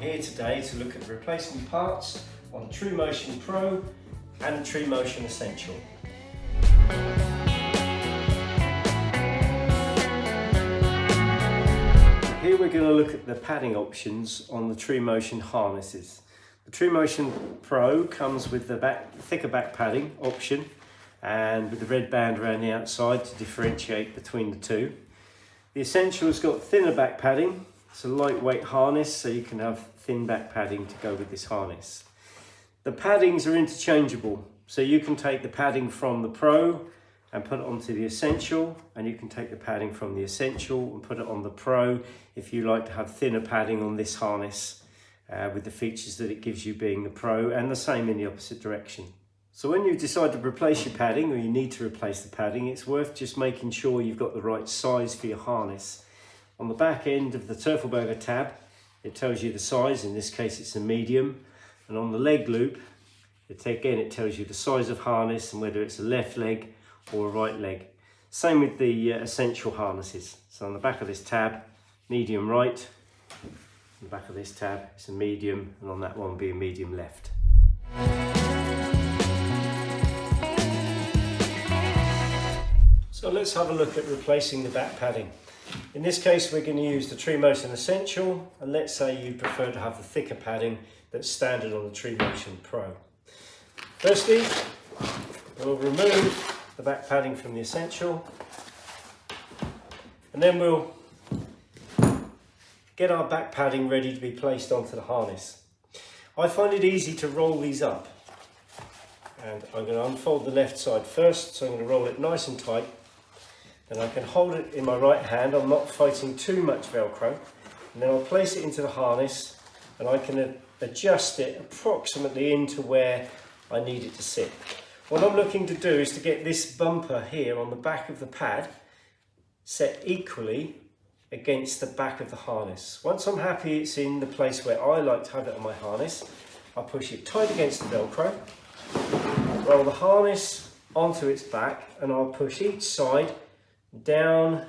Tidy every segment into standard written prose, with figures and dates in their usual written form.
here today to look at the replacement parts on treeMOTION Pro and treeMOTION Essential. Here we're going to look at the padding options on the treeMOTION harnesses. The treeMOTION Pro comes with the thicker back padding option and with the red band around the outside to differentiate between the two. The Essential has got thinner back padding. It's a lightweight harness, so you can have thin back padding to go with this harness. The paddings are interchangeable, so you can take the padding from the Pro and put it onto the Essential, and you can take the padding from the Essential and put it on the Pro if you like to have thinner padding on this harness with the features that it gives you being the Pro, and the same in the opposite direction. So when you decide to replace your padding, or you need to replace the padding, it's worth just making sure you've got the right size for your harness. On the back end of the Teufelberger tab, it tells you the size. In this case, it's a medium. And on the leg loop, it tells you the size of harness and whether it's a left leg or a right leg. Same with the Essential harnesses. So on the back of this tab, medium right. On the back of this tab, it's a medium, and on that one will be a medium left. So let's have a look at replacing the back padding. In this case, we're going to use the treeMOTION Essential, and let's say you prefer to have the thicker padding that's standard on the treeMOTION Pro. Firstly, we'll remove the back padding from the Essential, and then we'll get our back padding ready to be placed onto the harness. I find it easy to roll these up, and I'm going to unfold the left side first, so I'm going to roll it nice and tight. Then I can hold it in my right hand. I'm not fighting too much Velcro. And then I'll place it into the harness, and I can adjust it approximately into where I need it to sit. What I'm looking to do is to get this bumper here on the back of the pad set equally against the back of the harness. Once I'm happy it's in the place where I like to have it on my harness, I'll push it tight against the Velcro, roll the harness onto its back, and I'll push each side down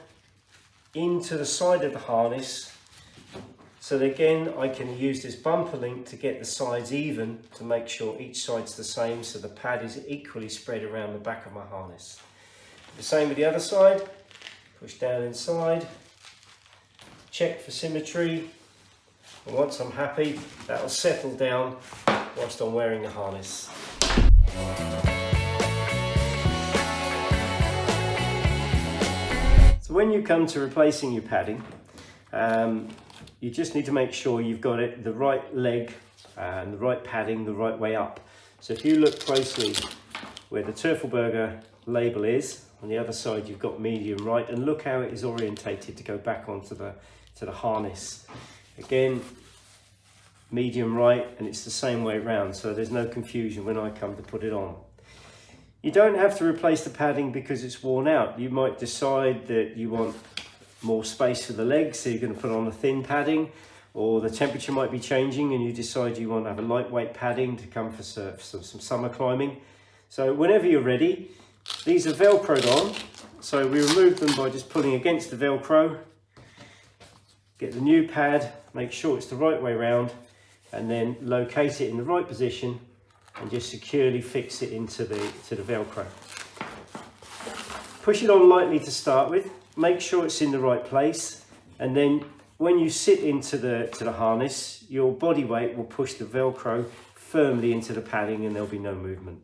into the side of the harness, so that again I can use this bumper link to get the sides even, to make sure each side's the same, so the pad is equally spread around the back of my harness. The same with the other side. Push down inside, check for symmetry, and once I'm happy, that'll settle down whilst I'm wearing the harness. So when you come to replacing your padding, you just need to make sure you've got it the right leg and the right padding the right way up. So if you look closely where the Teufelberger label is, on the other side you've got medium right, and look how it is orientated to go back onto the harness. Again, medium right, and it's the same way around, so there's no confusion when I come to put it on. You don't have to replace the padding because it's worn out. You might decide that you want more space for the legs, so you're going to put on a thin padding, or the temperature might be changing and you decide you want to have a lightweight padding to come for some summer climbing. So whenever you're ready, these are Velcroed on, so we remove them by just pulling against the Velcro, get the new pad, make sure it's the right way round, and then locate it in the right position and just securely fix it into the Velcro. Push it on lightly to start with, make sure it's in the right place, and then when you sit into the harness, your body weight will push the Velcro firmly into the padding and there'll be no movement.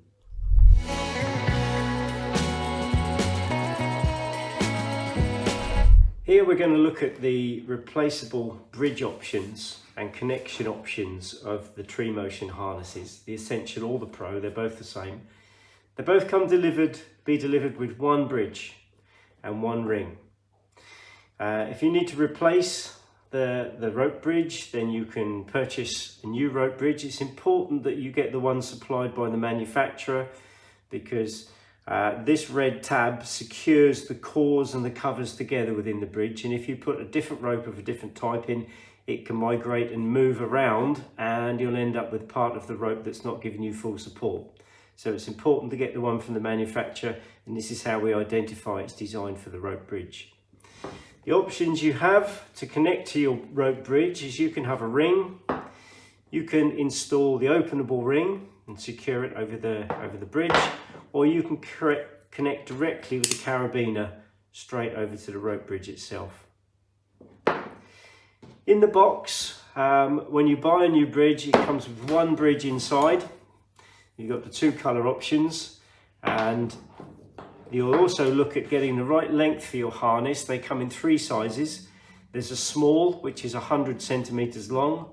Here we're going to look at the replaceable bridge options and connection options of the treeMOTION harnesses, the Essential or the Pro. They're both the same. They both be delivered with one bridge and one ring. If you need to replace the rope bridge, then you can purchase a new rope bridge. It's important that you get the one supplied by the manufacturer, because this red tab secures the cores and the covers together within the bridge, and if you put a different rope of a different type in, it can migrate and move around, and you'll end up with part of the rope that's not giving you full support. So it's important to get the one from the manufacturer, and this is how we identify it's designed for the rope bridge. The options you have to connect to your rope bridge is you can have a ring, You can install the openable ring and secure it over the bridge, or you can connect directly with the carabiner straight over to the rope bridge itself. In the box, when you buy a new bridge, it comes with one bridge inside. You've got the two colour options, and you'll also look at getting the right length for your harness. They come in three sizes. There's a small, which is 100 centimetres long,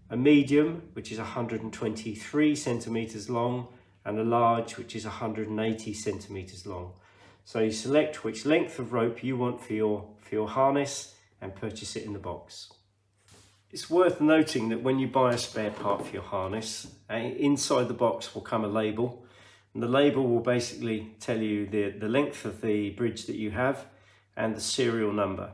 a medium, which is 123 centimetres long, and a large, which is 180 centimetres long. So you select which length of rope you want for your harness and purchase it in the box. It's worth noting that when you buy a spare part for your harness, inside the box will come a label, and the label will basically tell you the length of the bridge that you have and the serial number.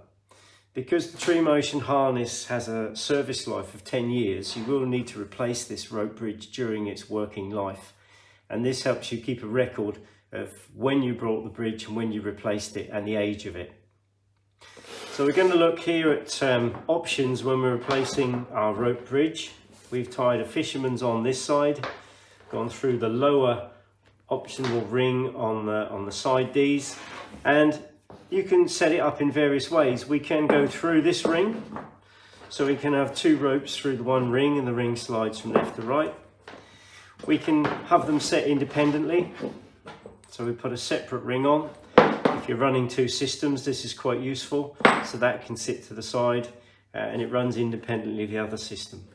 Because the treeMOTION harness has a service life of 10 years, you will need to replace this rope bridge during its working life. And this helps you keep a record of when you brought the bridge and when you replaced it and the age of it. So we're going to look here at options when we're replacing our rope bridge. We've tied a fisherman's on this side, gone through the lower optional ring on the side Ds, and you can set it up in various ways. We can go through this ring, so we can have two ropes through the one ring and the ring slides from left to right. We can have them set independently, so we put a separate ring on. If you're running two systems, this is quite useful, so that can sit to the side and it runs independently of the other system.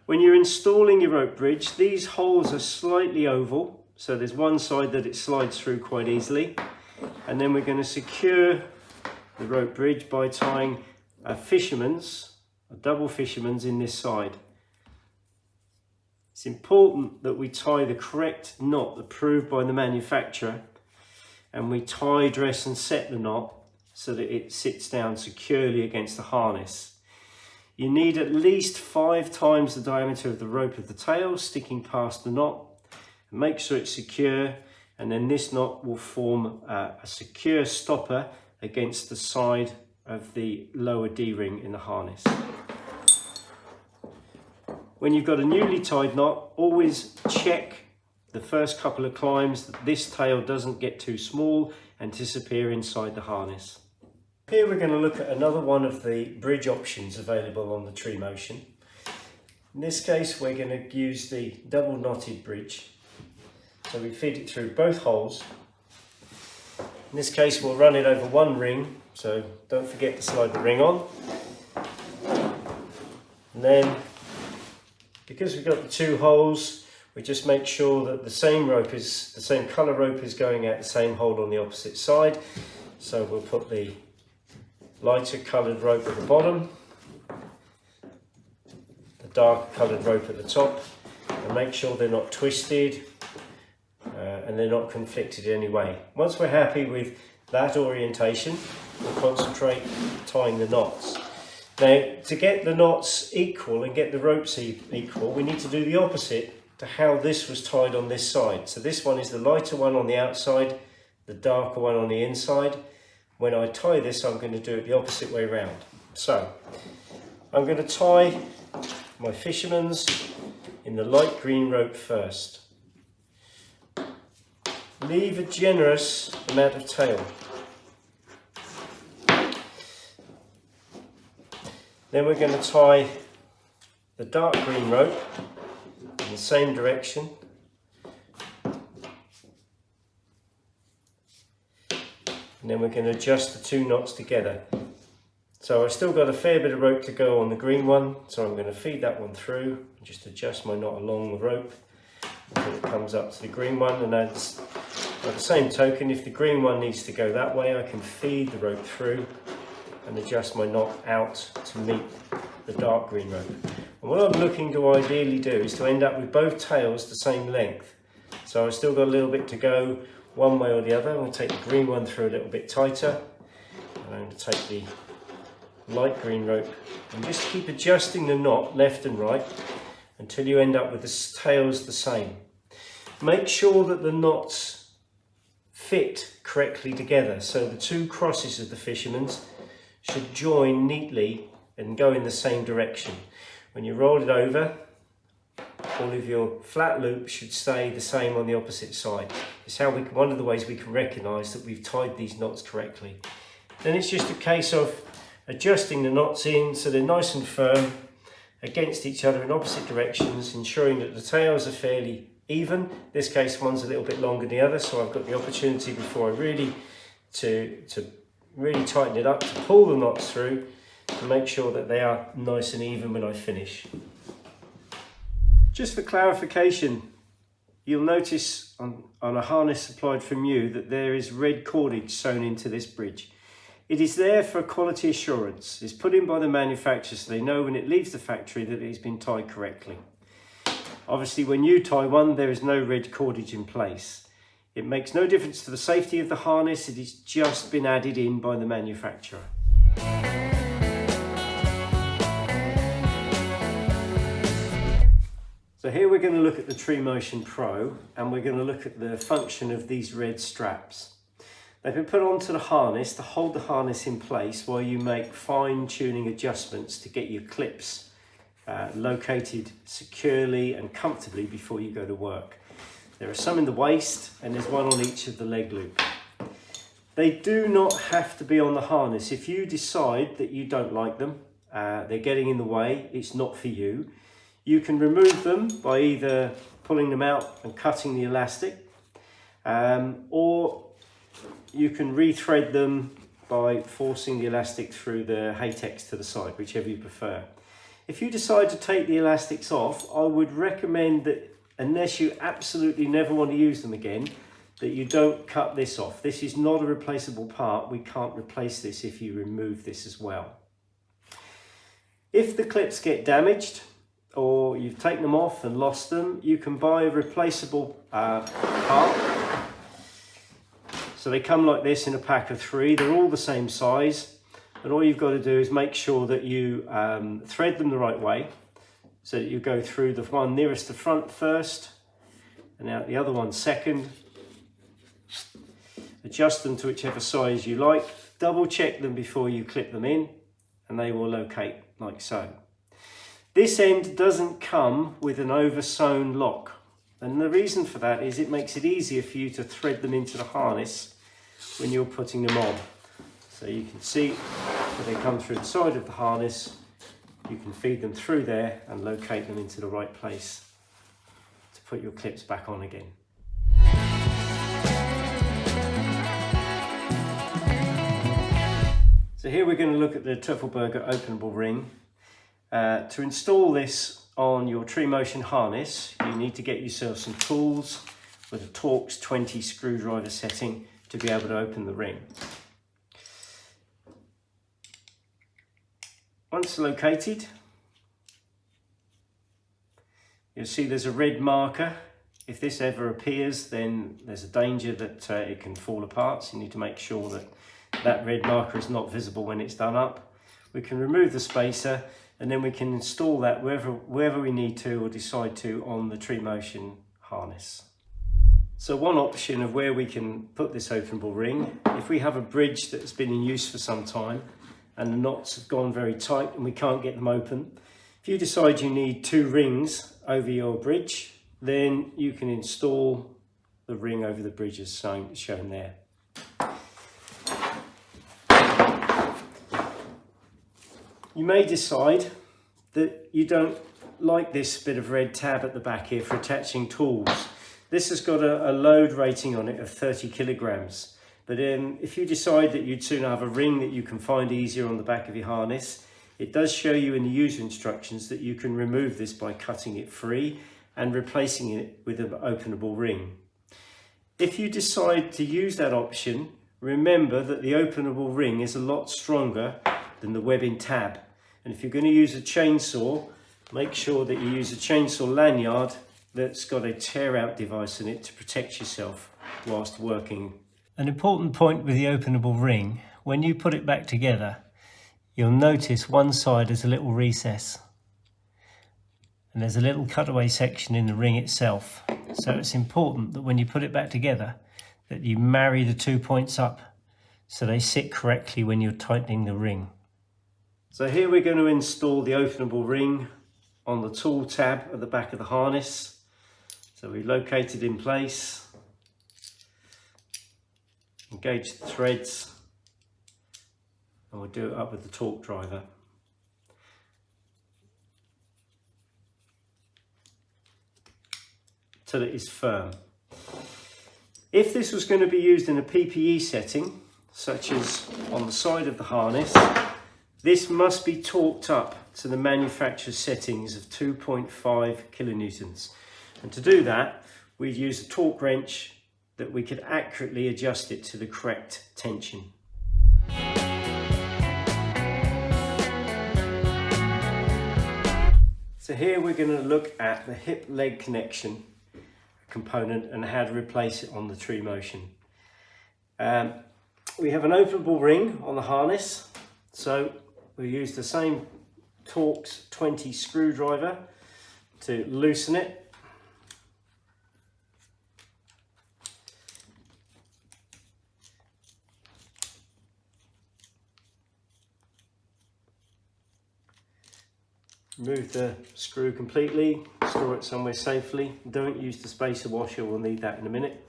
When you're installing your rope bridge, these holes are slightly oval, so there's one side that it slides through quite easily. And then we're going to secure the rope bridge by tying a double fisherman's in this side. It's important that we tie the correct knot approved by the manufacturer, and we tie, dress and set the knot so that it sits down securely against the harness. You need at least 5 times the diameter of the rope of the tail sticking past the knot. Make sure it's secure, and then this knot will form a secure stopper against the side of the lower D-ring in the harness. When you've got a newly tied knot, always check the first couple of climbs that this tail doesn't get too small and disappear inside the harness. Here we're going to look at another one of the bridge options available on the treeMOTION. In this case, we're going to use the double knotted bridge. So we feed it through both holes. In this case, we'll run it over one ring, so don't forget to slide the ring on. And then, because we've got the two holes, we just make sure that the same colour rope is going out the same hole on the opposite side. So we'll put the lighter coloured rope at the bottom, the darker coloured rope at the top, and make sure they're not twisted and they're not conflicted in any way. Once we're happy with that orientation, we'll concentrate tying the knots. Now, to get the knots equal and get the ropes equal, we need to do the opposite to how this was tied on this side. So this one is the lighter one on the outside, the darker one on the inside. When I tie this, I'm going to do it the opposite way around. So I'm going to tie my fisherman's in the light green rope first. Leave a generous amount of tail. Then we're going to tie the dark green rope in the same direction. And then we're going to adjust the two knots together. So I've still got a fair bit of rope to go on the green one, so I'm going to feed that one through, just adjust my knot along the rope until it comes up to the green one. And that's, by the same token, if the green one needs to go that way, I can feed the rope through and adjust my knot out to meet the dark green rope. And what I'm looking to ideally do is to end up with both tails the same length. So I've still got a little bit to go one way or the other. I'm going to take the green one through a little bit tighter, and I'm going to take the light green rope and just keep adjusting the knot left and right until you end up with the tails the same. Make sure that the knots fit correctly together, so the two crosses of the fisherman's should join neatly and go in the same direction. When you roll it over, all of your flat loops should stay the same on the opposite side. It's one of the ways we can recognise that we've tied these knots correctly. Then it's just a case of adjusting the knots in so they're nice and firm against each other in opposite directions, ensuring that the tails are fairly even. In this case, one's a little bit longer than the other, so I've got the opportunity before I really tighten it up, to pull the knots through to make sure that they are nice and even when I finish. Just for clarification, you'll notice on a harness supplied from you that there is red cordage sewn into this bridge. It is there for quality assurance. It's put in by the manufacturer so they know when it leaves the factory that it's been tied correctly. Obviously, when you tie one, there is no red cordage in place. It makes no difference to the safety of the harness. It has just been added in by the manufacturer. So here we're going to look at the treeMOTION Pro, and we're going to look at the function of these red straps. They've been put onto the harness to hold the harness in place while you make fine-tuning adjustments to get your clips located securely and comfortably before you go to work. There are some in the waist and there's one on each of the leg loop. They do not have to be on the harness. If you decide that you don't like them, they're getting in the way, it's not for you, you can remove them by either pulling them out and cutting the elastic, or you can rethread them by forcing the elastic through the Haytex to the side, whichever you prefer. If you decide to take the elastics off, I would recommend that, unless you absolutely never want to use them again, that you don't cut this off. This is not a replaceable part. We can't replace this if you remove this as well. If the clips get damaged or you've taken them off and lost them, you can buy a replaceable part. So they come like this in a pack of 3. They're all the same size, and all you've got to do is make sure that you thread them the right way, so that you go through the one nearest the front first and out the other one second. Adjust them to whichever size you like. Double check them before you clip them in, and they will locate like so. This end doesn't come with an over sewn lock, and the reason for that is it makes it easier for you to thread them into the harness when you're putting them on. So you can see that they come through the side of the harness. You can feed them through there and locate them into the right place to put your clips back on again. So here we're going to look at the Teufelberger openable ring. To install this on your treeMOTION harness, you need to get yourself some tools with a Torx 20 screwdriver setting to be able to open the ring. Once located, you'll see there's a red marker. If this ever appears, then there's a danger that it can fall apart, so you need to make sure that that red marker is not visible when it's done up. We can remove the spacer, and then we can install that wherever we need to or decide to on the treeMOTION harness. So one option of where we can put this openable ring, if we have a bridge that's been in use for some time and the knots have gone very tight and we can't get them open, if you decide you need 2 rings over your bridge, then you can install the ring over the bridge as shown there. You may decide that you don't like this bit of red tab at the back here for attaching tools. This has got a load rating on it of 30 kilograms. But if you decide that you'd sooner have a ring that you can find easier on the back of your harness, it does show you in the user instructions that you can remove this by cutting it free and replacing it with an openable ring. If you decide to use that option, remember that the openable ring is a lot stronger than the webbing tab. And if you're going to use a chainsaw, make sure that you use a chainsaw lanyard that's got a tear out device in it to protect yourself whilst working. An important point with the openable ring, when you put it back together, you'll notice one side has a little recess. And there's a little cutaway section in the ring itself. So it's important that when you put it back together, that you marry the 2 points up so they sit correctly when you're tightening the ring. So here we're going to install the openable ring on the tool tab at the back of the harness. So we locate it in place, engage the threads, and we'll do it up with the torque driver. Till it is firm. If this was going to be used in a PPE setting, such as on the side of the harness, this must be torqued up to the manufacturer's settings of 2.5 kilonewtons. And to do that, we'd use a torque wrench that we could accurately adjust it to the correct tension. So here we're going to look at the hip leg connection component and how to replace it on the treeMOTION. We have an openable ring on the harness, so we use the same Torx 20 screwdriver to loosen it. Remove the screw completely, store it somewhere safely. Don't use the spacer washer, we'll need that in a minute.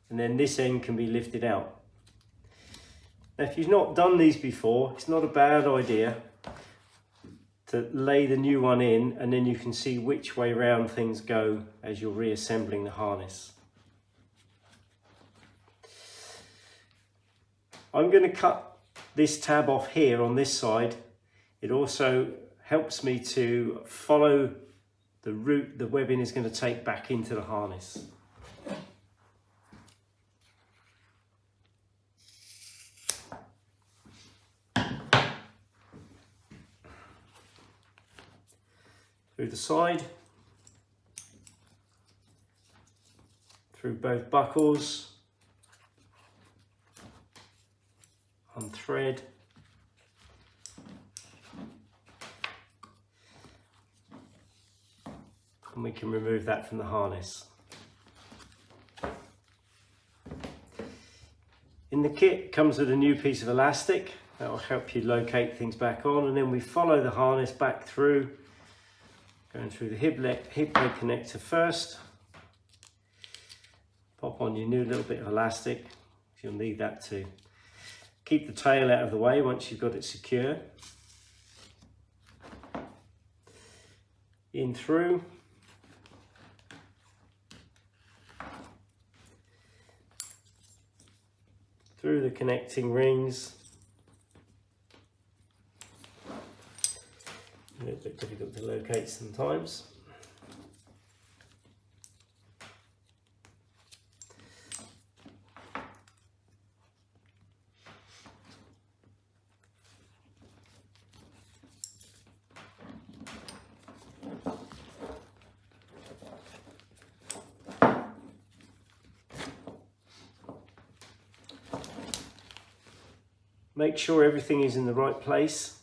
And then this end can be lifted out. Now, if you've not done these before, it's not a bad idea to lay the new one in, and then you can see which way round things go as you're reassembling the harness. I'm going to cut this tab off here on this side. It also helps me to follow the route the webbing is going to take back into the harness. Through the side, through both buckles, unthread, and we can remove that from the harness. In the kit, it comes with a new piece of elastic that will help you locate things back on, and then we follow the harness back through, going through the hip leg connector first. Pop on your new little bit of elastic, you'll need that to keep the tail out of the way once you've got it secure. In through. Through the connecting rings. A little bit difficult to locate sometimes. Make sure everything is in the right place.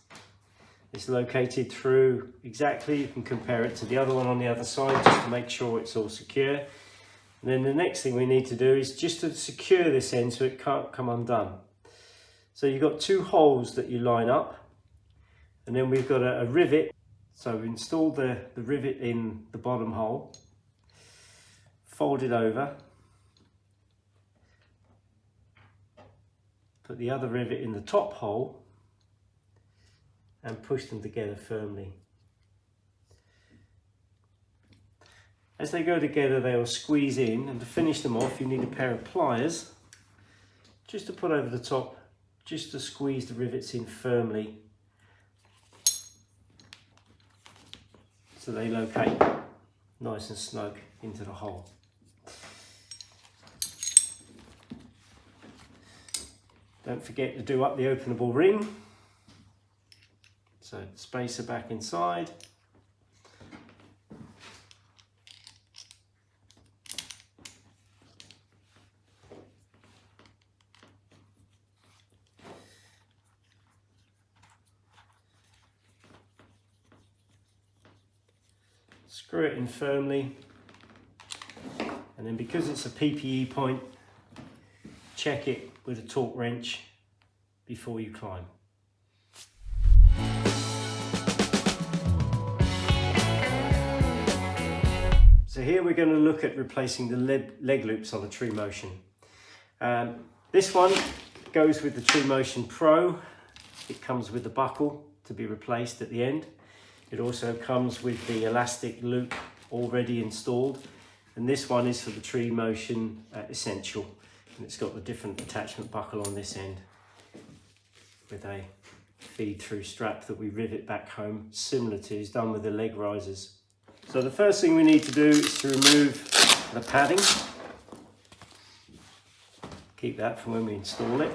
It's located through exactly. You can compare it to the other one on the other side just to make sure it's all secure. And then the next thing we need to do is just to secure this end so it can't come undone. So you've got two holes that you line up, and then we've got a rivet. So we install the rivet in the bottom hole, fold it over, put the other rivet in the top hole and push them together firmly. As they go together, they will squeeze in, and to finish them off you need a pair of pliers just to put over the top, just to squeeze the rivets in firmly so they locate nice and snug into the hole. Don't forget to do up the openable ring. So spacer back inside. Screw it in firmly. And then because it's a PPE point, check it with a torque wrench before you climb. So here we're going to look at replacing the leg loops on a treeMOTION. This one goes with the treeMOTION Pro. It comes with the buckle to be replaced at the end. It also comes with the elastic loop already installed. And this one is for the treeMOTION Essential. And it's got the different attachment buckle on this end with a feed-through strap that we rivet back home, similar to is done with the leg risers. So the first thing we need to do is to remove the padding. Keep that for when we install it.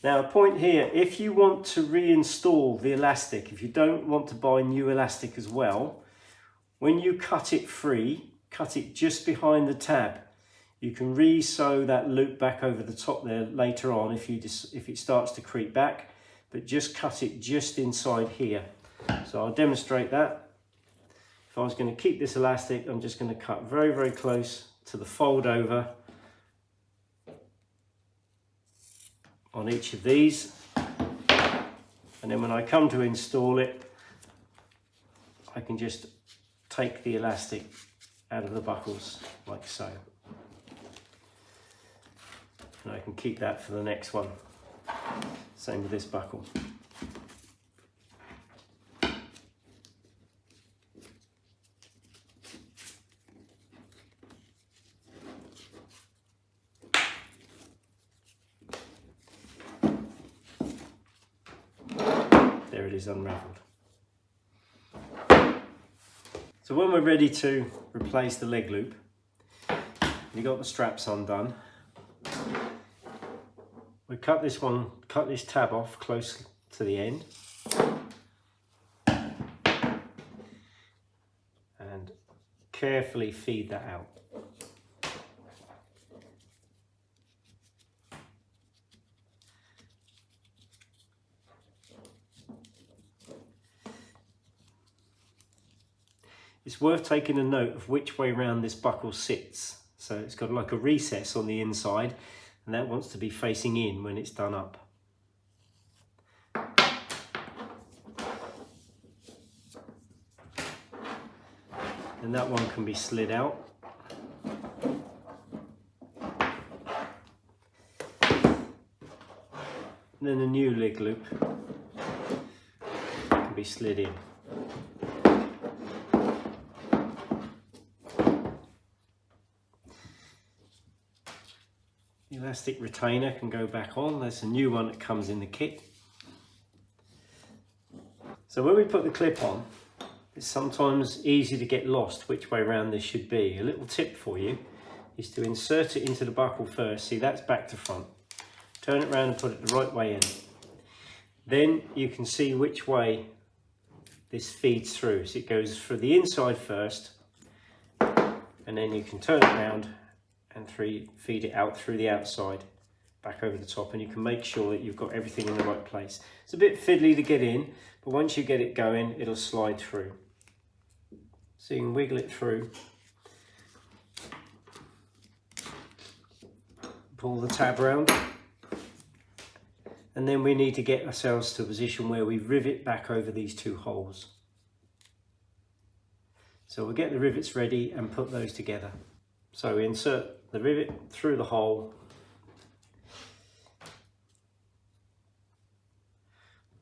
Now, a point here, if you want to reinstall the elastic, if you don't want to buy new elastic as well, when you cut it free, cut it just behind the tab. You can re-sew that loop back over the top there later on if it starts to creep back, but just cut it just inside here. So I'll demonstrate that. If I was going to keep this elastic, I'm just going to cut very, very close to the fold over on each of these. And then when I come to install it, I can just take the elastic out of the buckles like so. And I can keep that for the next one. Same with this buckle. There it is, unraveled. So when we're ready to replace the leg loop, you've got the straps undone. We cut this tab off close to the end. And carefully feed that out. It's worth taking a note of which way round this buckle sits. So it's got like a recess on the inside, and that wants to be facing in when it's done up. And that one can be slid out. And then the new leg loop can be slid in. The elastic retainer can go back on. There's a new one that comes in the kit. So when we put the clip on, it's sometimes easy to get lost which way around this should be. A little tip for you is to insert it into the buckle first. See, that's back to front. Turn it around and put it the right way in. Then you can see which way this feeds through. So it goes for the inside first, and then you can turn it around and feed it out through the outside, back over the top, and you can make sure that you've got everything in the right place. It's a bit fiddly to get in, but once you get it going, it'll slide through. So you can wiggle it through, pull the tab around, and then we need to get ourselves to a position where we rivet back over these two holes. So we'll get the rivets ready and put those together. So we insert the rivet through the hole,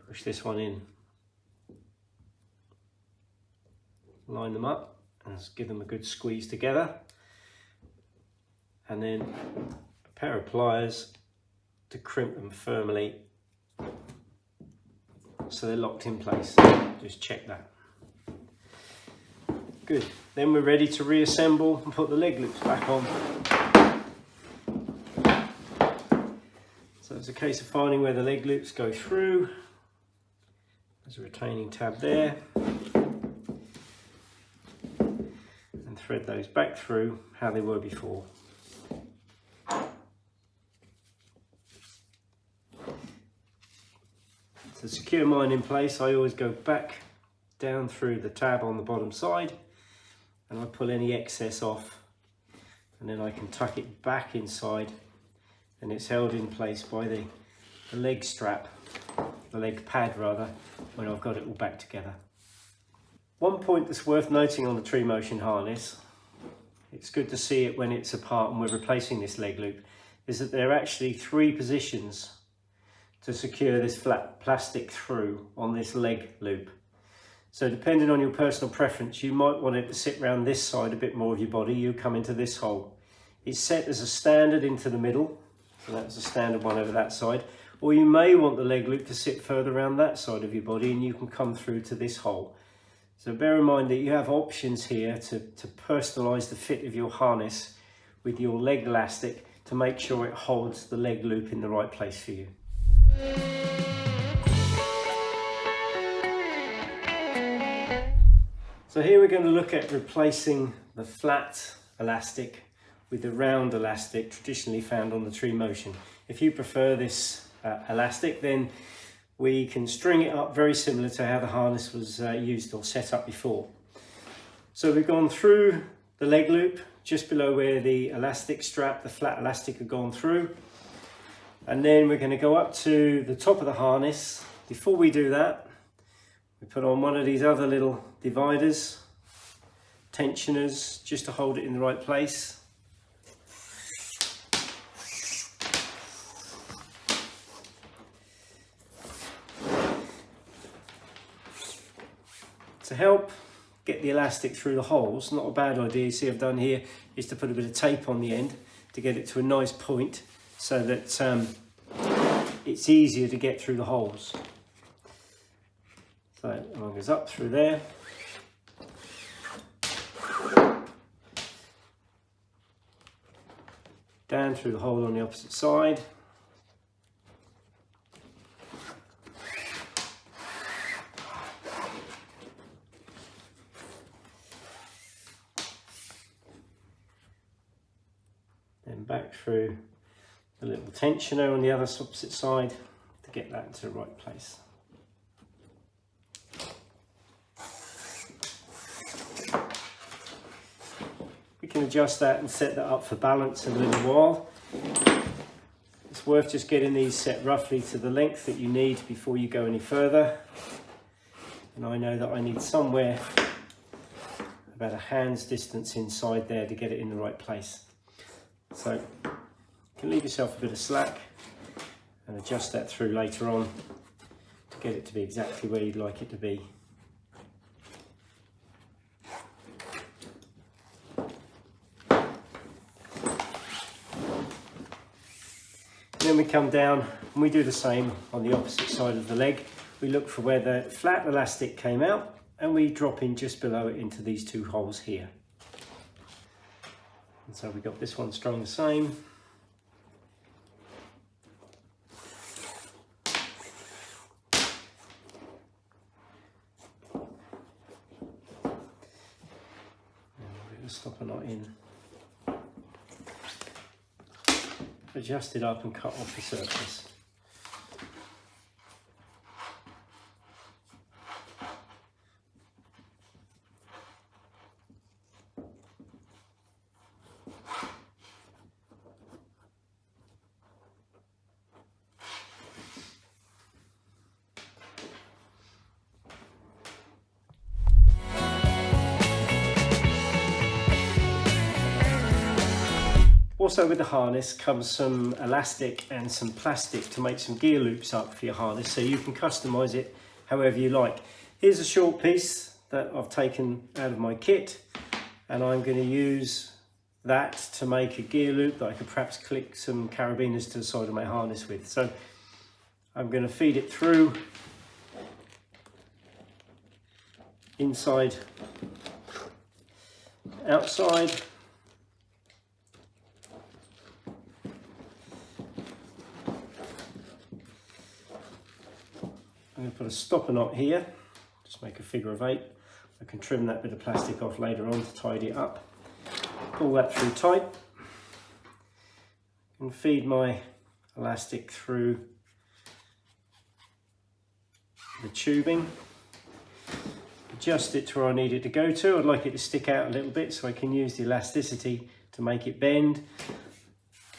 push this one in, line them up and give them a good squeeze together, and then a pair of pliers to crimp them firmly so they're locked in place. Just check that. Good. Then we're ready to reassemble and put the leg loops back on. So it's a case of finding where the leg loops go through. There's a retaining tab there. And thread those back through how they were before. To secure mine in place, I always go back down through the tab on the bottom side, and I pull any excess off, and then I can tuck it back inside, and it's held in place by the leg strap, the leg pad rather, when I've got it all back together. One point that's worth noting on the treeMOTION harness it's good to see it when it's apart and we're replacing this leg loop, is that there are actually 3 positions to secure this flat plastic through on this leg loop. So depending on your personal preference, you might want it to sit around this side a bit more of your body. You come into this hole. It's set as a standard into the middle, so that's a standard one over that side. Or you may want the leg loop to sit further around that side of your body and you can come through to this hole. So bear in mind that you have options here to personalise the fit of your harness with your leg elastic to make sure it holds the leg loop in the right place for you. So here we're going to look at replacing the flat elastic with the round elastic traditionally found on the treeMOTION. If you prefer this elastic, then we can string it up very similar to how the harness was used or set up before. So we've gone through the leg loop just below where the elastic strap, the flat elastic, had gone through, and then we're going to go up to the top of the harness. Before we do that, we put on one of these other little dividers, tensioners, just to hold it in the right place. To help get the elastic through the holes, not a bad idea, you see I've done here, is to put a bit of tape on the end to get it to a nice point so that it's easier to get through the holes. So it goes up through there. Down through the hole on the opposite side. Then back through the little tensioner on the other opposite side to get that into the right place. We can adjust that and set that up for balance in a little while. It's worth just getting these set roughly to the length that you need before you go any further. And I know that I need somewhere about a hand's distance inside there to get it in the right place. So you can leave yourself a bit of slack and adjust that through later on to get it to be exactly where you'd like it to be. Then we come down and we do the same on the opposite side of the leg. We look for where the flat elastic came out and we drop in just below it into these 2 holes here. And so we got this one strung the same. And we're going to stop a knot in. Adjust it up and cut off the surface. Also with the harness comes some elastic and some plastic to make some gear loops up for your harness, so you can customize it however you like. Here's a short piece that I've taken out of my kit, and I'm going to use that to make a gear loop that I could perhaps click some carabiners to the side of my harness with. So I'm going to feed it through inside, outside. I'm going to put a stopper knot here, just make a figure of 8. I can trim that bit of plastic off later on to tidy it up. Pull that through tight and feed my elastic through the tubing. Adjust it to where I need it to go to. I'd like it to stick out a little bit so I can use the elasticity to make it bend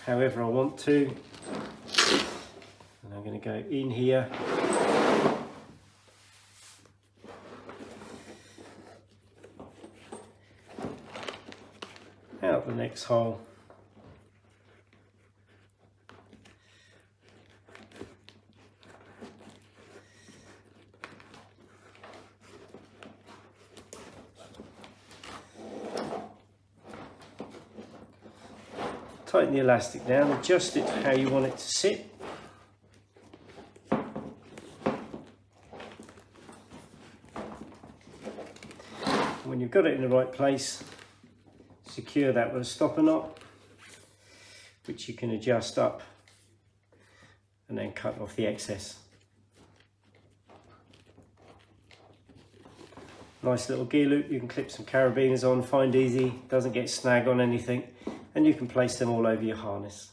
however I want to. And I'm going to go in here. out the next hole. Tighten the elastic down, adjust it how you want it to sit. When you've got it in the right place, secure that with a stopper knot, which you can adjust up and then cut off the excess. Nice little gear loop, you can clip some carabiners on, find easy, doesn't get snag on anything, and you can place them all over your harness.